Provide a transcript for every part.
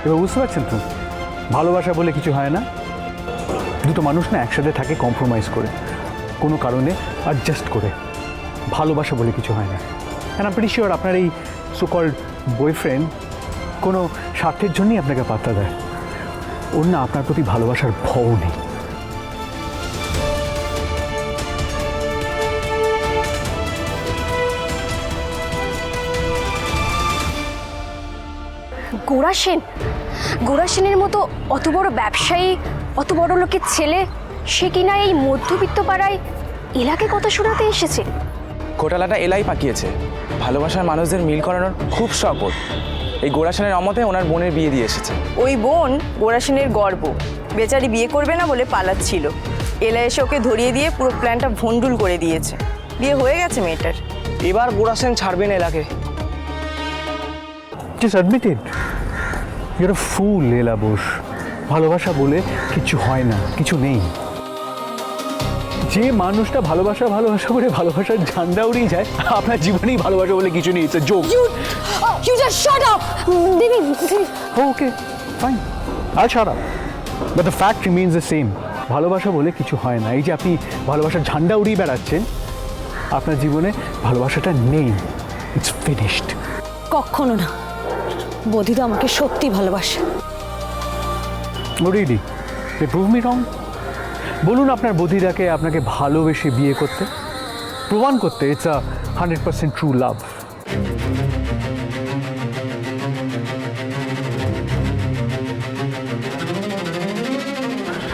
এবার বুঝতে পারছেন তো, ভালোবাসা বলে কিছু হয় না। দুটো মানুষ না একসাথে থাকে কম্প্রোমাইজ করে, কোনো কারণে অ্যাডজাস্ট করে। ভালোবাসা বলে কিছু হয় না। And I am pretty sure আপনার এই সো কল্ড বয়ফ্রেন্ড কোনো স্বার্থের জন্যই আপনাকে পাত্তা দেয়। ওর না আপনার প্রতি ভালোবাসার ভয় নেই। গোরা সেনের মতো অত বড় ব্যবসায়ী, অত বড় লোকের ছেলে, সে কিনা এই মধ্যবিত্ত পাড়ায় এলাকে কথা শোনাতে এসেছে। ঘোটালাটা এলাই পাকিয়েছে। ভালোবাসার মানুষদের মিল করানোর খুব শখ ওর। এই গোরা সেনের অমতে ওনার বোনের বিয়ে দিয়ে এসেছে। ওই বোন গোরা সেনের গর্ব, বেচারি বিয়ে করবে না বলে পালাচ্ছিল। এলা এসে ওকে ধরিয়ে দিয়ে পুরো প্ল্যানটা ভন্ডুল করে দিয়েছে। বিয়ে হয়ে গেছে মেয়েটার। এবার গোরা সেন ছাড়বেন এলাকে। Just admit it, you are a fool Leela Bose. ভালোবাসা বলে কিছু হয় না, কিছু নেই। যে মানুষটা ভালোবাসা করে ভালোবাসার ঝান্ডা উড়িয়ে যায়, আপনার জীবনেই ভালোবাসা বলে কিছু নেই। It's a joke. You just shut up! দিদি, okay fine, I shut up, but the fact remains the same. ভালোবাসা বলে কিছু হয় না। এই যে আপনি ভালোবাসার ঝান্ডা উড়িয়ে বেড়াচ্ছেন, আপনার জীবনে ভালোবাসাটা নেই। It's finished. কখনো না। বৌদিদা আমাকে সত্যি ভালোবাসে। রিয়েলি? দে প্রুভ মি রং। বলুন আপনার বধিরাকে আপনাকে ভালোবেসে বিয়ে করতে, প্রমাণ করতে ইটস আ 100% ট্রু লাভ।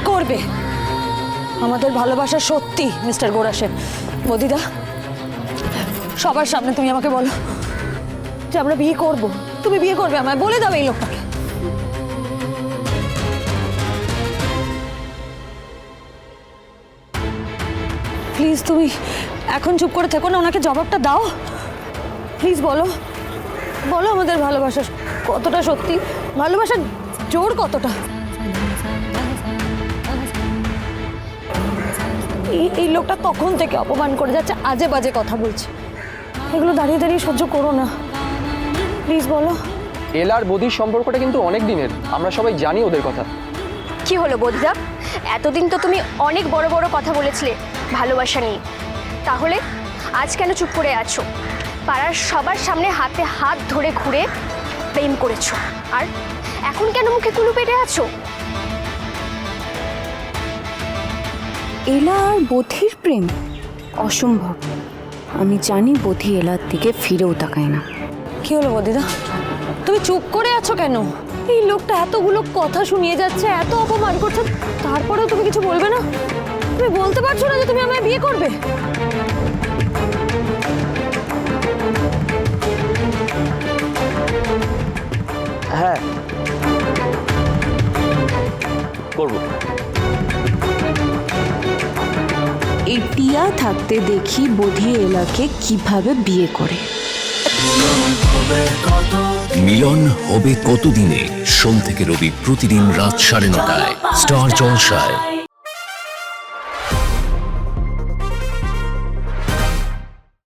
করবে। আমাদের ভালোবাসা সত্যি মিস্টার গোরা সেন। বৌদিদা, সবার সামনে তুমি আমাকে বলো যে আমরা বিয়ে করব। তুমি বিয়ে করবে আমায়, বলে দাও এই লোকটাকে। প্লিজ তুমি এখন চুপ করে থেকো না, ওনাকে জবাবটা দাও। প্লিজ বলো, বলো আমাদের ভালোবাসা কতটা সত্যি, ভালোবাসার জোর কতটা। এই লোকটা তখন থেকে অপমান করে যাচ্ছে, আজে বাজে কথা বলছে। এগুলো দাঁড়িয়ে দাঁড়িয়ে সহ্য করো না, প্লিজ বলো। এলার বদির সম্পর্কটা কিন্তু অনেক দিনের, আমরা সবাই জানি ওদের কথা। কি হলো বদিদা? এতদিন তো তুমি অনেক বড় বড় কথা বলেছিলে ভালোবাসা নিয়ে, তাহলে আজ কেন চুপ করে আছো? পাড়ার সবার সামনে হাতে হাত ধরে ঘুরে প্রেম করেছো, আর এখন কেন মুখে কুলু পেটে আছো? এলা আর বধির প্রেম অসম্ভব। আমি জানি বধি এলার দিকে ফিরেও তাকায় না। কি হলো বদিদা, তুমি চুপ করে আছো কেন? এই লোকটা এতগুলো কথা শুনিয়ে যাচ্ছে, এত অপমান করছে, তারপরেও তুমি কিছু বলবে না? তুমি বলতে পারছো না যে তুমি আমায় বিয়ে করবে? হ্যাঁ করব। এই টিয়া থাকতে দেখি বধি এলাকে কিভাবে বিয়ে করে। মিলন হবে কতদিনে? সোম থেকে রবি প্রতিদিন রাত 9:30টায় স্টার জলসায়।